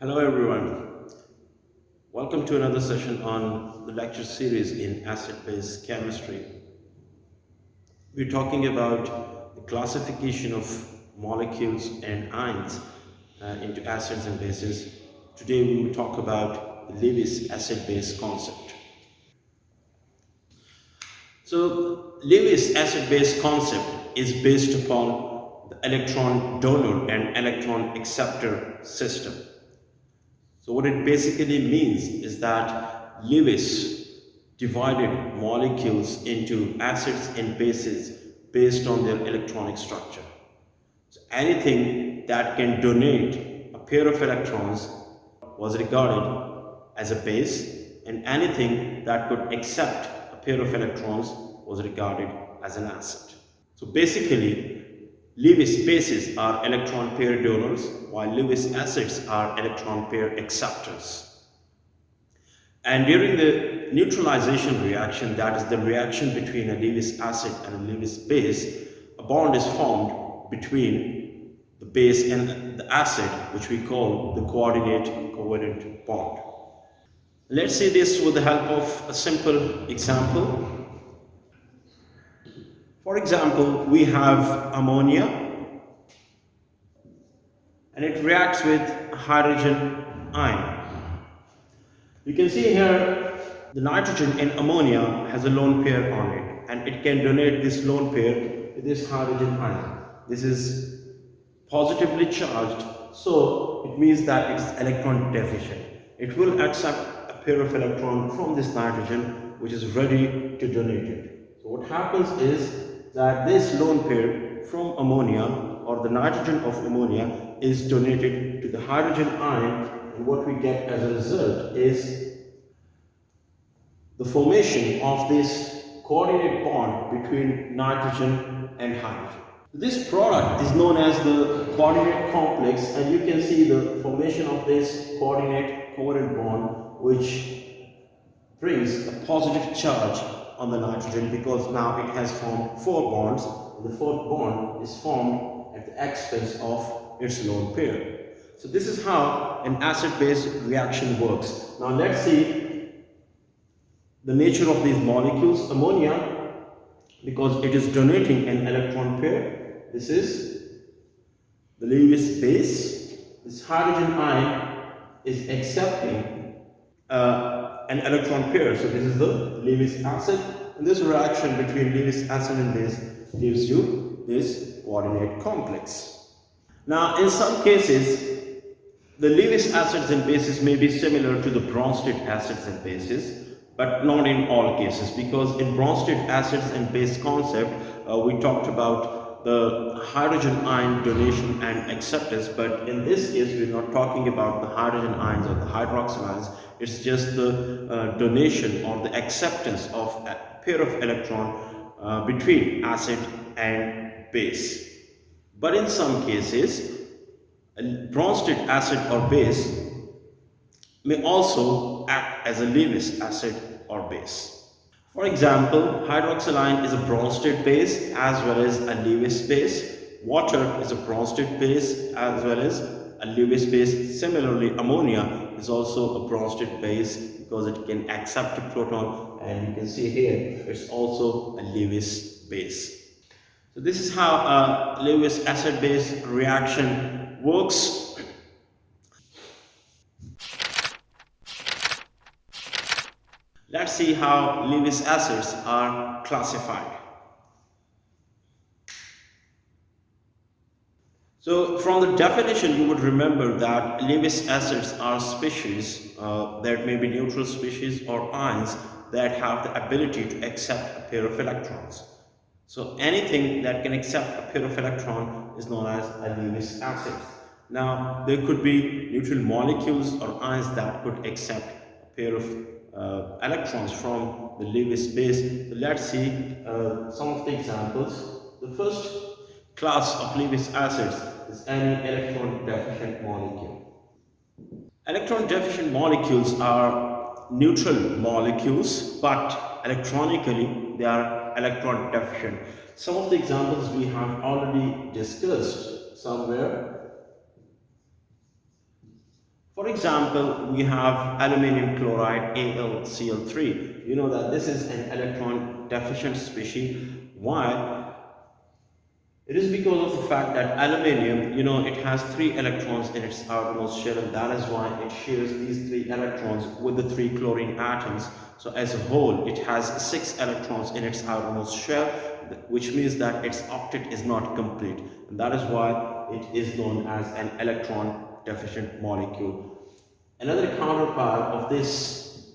Hello everyone. Welcome to another session on the lecture series in acid-base chemistry. We're talking about the classification of molecules and ions into acids and bases. Today we will talk about the Lewis acid-base concept. So Lewis acid-base concept is based upon the electron donor and electron acceptor system. So what it basically means is that Lewis divided molecules into acids and bases based on their electronic structure. So anything that can donate a pair of electrons was regarded as a base, and anything that could accept a pair of electrons was regarded as an acid. So basically, Lewis bases are electron pair donors, while Lewis acids are electron pair acceptors. And during the neutralization reaction, that is the reaction between a Lewis acid and a Lewis base, a bond is formed between the base and the acid, which we call the coordinate covalent bond. Let's see this with the help of a simple example. For example, we have ammonia and it reacts with hydrogen ion. You can see here the nitrogen in ammonia has a lone pair on it, and it can donate this lone pair with this hydrogen ion. This is positively charged, so it means that it's electron deficient. It will accept a pair of electrons from this nitrogen which is ready to donate it. So what happens is that this lone pair from ammonia, or the nitrogen of ammonia, is donated to the hydrogen ion, and what we get as a result is the formation of this coordinate bond between nitrogen and hydrogen. This product is known as the coordinate complex, and you can see the formation of this coordinate covalent bond, which brings a positive charge on the nitrogen, because now it has formed four bonds, and the fourth bond is formed at the expense of its lone pair. So this is how an acid-base reaction works. Now let's see the nature of these molecules. Ammonia, because it is donating an electron pair, this is the Lewis base. This hydrogen ion is accepting an electron pair, so this is the Lewis acid, and this reaction between Lewis acid and base gives you this coordinate complex. Now in some cases, the Lewis acids and bases may be similar to the Bronsted acids and bases, but not in all cases, because in Bronsted acids and base concept, we talked about the hydrogen ion donation and acceptance, but in this case we're not talking about the hydrogen ions or the hydroxyl ions. It's just the donation or the acceptance of a pair of electron between acid and base. But in some cases, a Bronsted acid or base may also act as a Lewis acid or base. For example, hydroxyl ion is a Bronsted base as well as a Lewis base. Water is a Bronsted base as well as a Lewis base. Similarly, ammonia is also a Bronsted base because it can accept a proton, and you can see here it's also a Lewis base. So this is how a Lewis acid-base reaction works. Let's see how Lewis acids are classified. So from the definition, you would remember that Lewis acids are species that may be neutral species or ions that have the ability to accept a pair of electrons. So anything that can accept a pair of electrons is known as a Lewis acid. Now there could be neutral molecules or ions that could accept a pair of electrons from the Lewis base. So let's see some of the examples. The first class of Lewis acids is any electron deficient molecule. Electron deficient molecules are neutral molecules, but electronically they are electron deficient. Some of the examples we have already discussed somewhere. For example, we have aluminium chloride AlCl3. You know that this is an electron deficient species. Why? It is because of the fact that aluminium, it has 3 electrons in its outermost shell, and that is why it shares these 3 electrons with the 3 chlorine atoms. So as a whole, it has 6 electrons in its outermost shell, which means that its octet is not complete. And that is why it is known as an electron deficient molecule. Another counterpart of this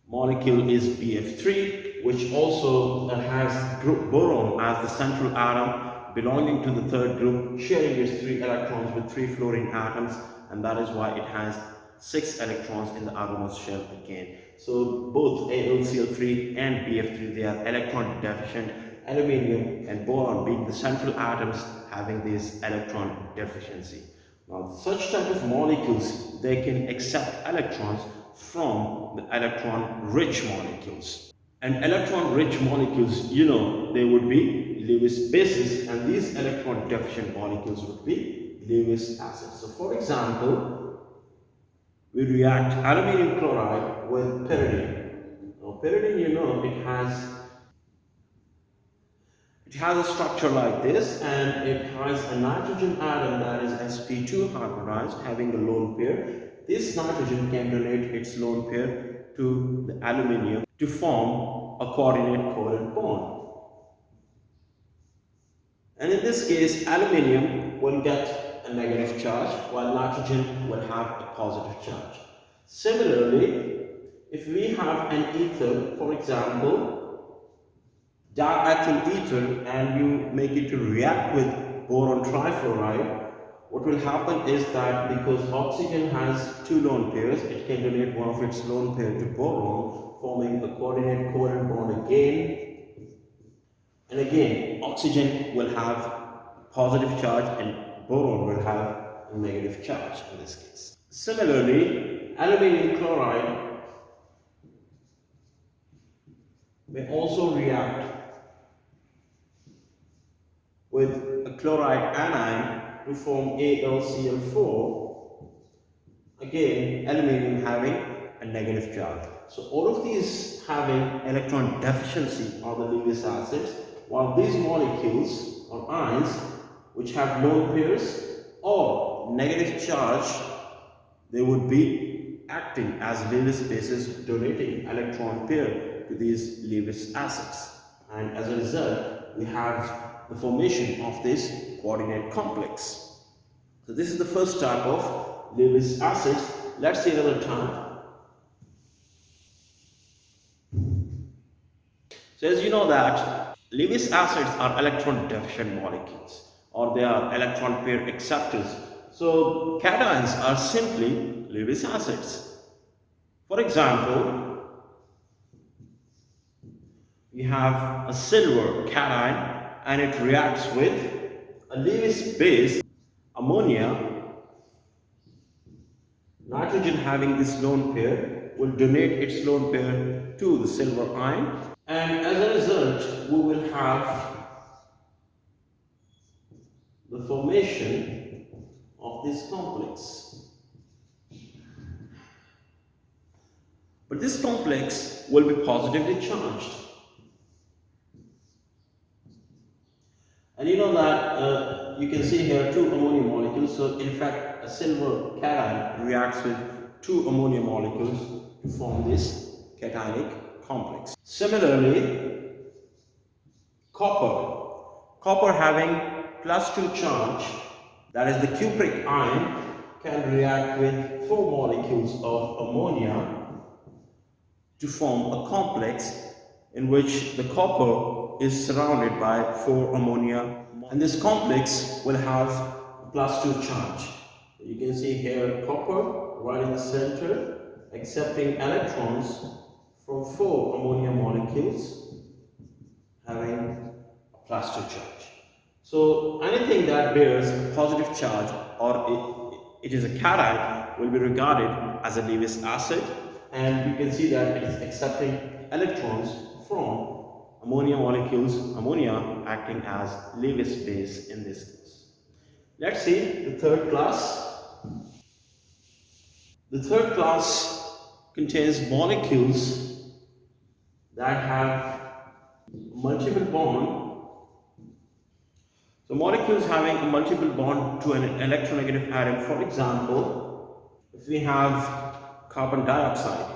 molecule is BF3, which also has group boron as the central atom belonging to the third group, sharing its 3 electrons with 3 fluorine atoms, and that is why it has 6 electrons in the outermost shell again. So both AlCl3 and BF3, they are electron deficient, aluminium and boron being the central atoms having this electron deficiency. Now, such type of molecules, they can accept electrons from the electron-rich molecules. And electron-rich molecules, they would be Lewis bases, and these electron-deficient molecules would be Lewis acids. So, for example, we react aluminium chloride with pyridine. Now, pyridine, it has a structure like this, and it has a nitrogen atom that is sp2 hybridized, having a lone pair. This nitrogen can donate its lone pair to the aluminium to form a coordinate covalent bond. And in this case, aluminium will get a negative charge, while nitrogen will have a positive charge. Similarly, if we have an ether, for example, diethyl ether, and you make it to react with boron trifluoride, what will happen is that because oxygen has 2 lone pairs, it can donate one of its lone pair to boron, forming a coordinate covalent bond again. And again, oxygen will have positive charge and boron will have a negative charge in this case. Similarly, aluminium chloride may also react with a chloride anion to form AlCl4, again aluminium having a negative charge. So all of these having electron deficiency are the Lewis acids, while these molecules or ions which have lone pairs or negative charge, they would be acting as Lewis bases, donating electron pair to these Lewis acids, and as a result we have the formation of this coordinate complex. So this is the first type of Lewis acids. Let's see another type. So as you know that Lewis acids are electron deficient molecules, or they are electron pair acceptors. So cations are simply Lewis acids. For example, we have a silver cation, and it reacts with a Lewis base, ammonia. Nitrogen having this lone pair will donate its lone pair to the silver ion, and as a result we will have the formation of this complex. But this complex will be positively charged. And you know that you can see here 2 ammonia molecules. So in fact, a silver cation reacts with 2 ammonia molecules to form this cationic complex. Similarly, copper having +2 charge, that is the cupric ion, can react with 4 molecules of ammonia to form a complex in which the copper is surrounded by 4 ammonia, and this complex will have +2 charge. You can see here copper right in the center, accepting electrons from 4 ammonia molecules having a +2 charge. So anything that bears a positive charge or it is a cation will be regarded as a Lewis acid, and you can see that it is accepting electrons from ammonia molecules, ammonia acting as Lewis base in this case. Let's see the third class. The third class contains molecules that have multiple bond. So molecules having a multiple bond to an electronegative atom. For example, if we have carbon dioxide,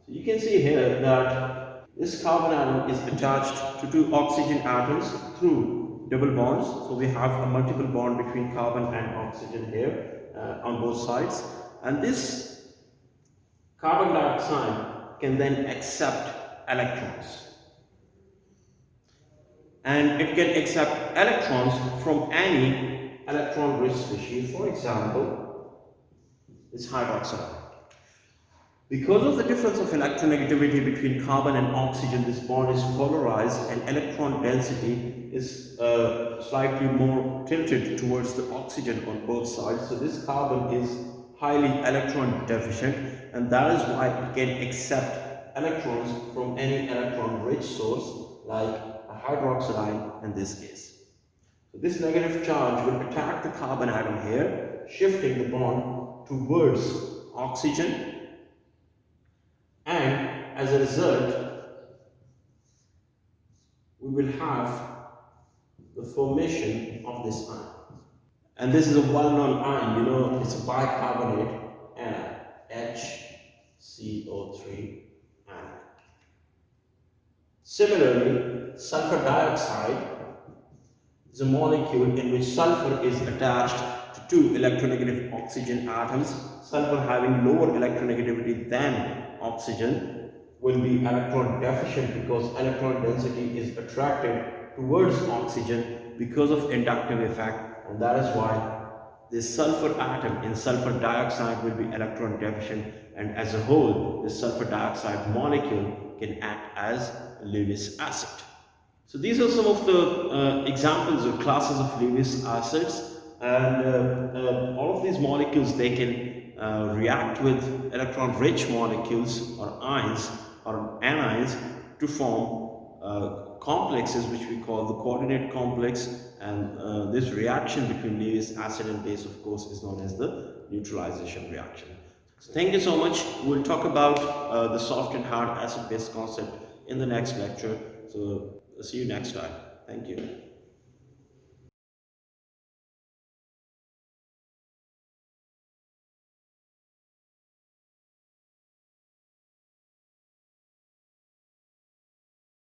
so you can see here that this carbon atom is attached to two oxygen atoms through double bonds. So we have a multiple bond between carbon and oxygen here on both sides, and this carbon dioxide can then accept electrons, and it can accept electrons from any electron rich species. For example, this hydroxide. Because of the difference of electronegativity between carbon and oxygen, this bond is polarized and electron density is slightly more tilted towards the oxygen on both sides. So this carbon is highly electron deficient, and that is why it can accept electrons from any electron rich source like a hydroxide ion in this case. So this negative charge will attack the carbon atom here, shifting the bond towards oxygen, and as a result we will have the formation of this ion. And this is a well-known ion, it's a bicarbonate anion, HCO3 anion. Similarly, sulfur dioxide is a molecule in which sulfur is attached to two electronegative oxygen atoms. Sulfur having lower electronegativity than oxygen will be electron deficient because electron density is attracted towards oxygen because of inductive effect, and that is why this sulfur atom in sulfur dioxide will be electron deficient, and as a whole this sulfur dioxide molecule can act as Lewis acid. So these are some of the examples or classes of Lewis acids, and all of these molecules, they can react with electron rich molecules or ions or anions to form complexes which we call the coordinate complex, and this reaction between Lewis acid and base, of course, is known as the neutralization reaction. So thank you so much. We'll talk about the soft and hard acid base concept in the next lecture. So see you next time. Thank you.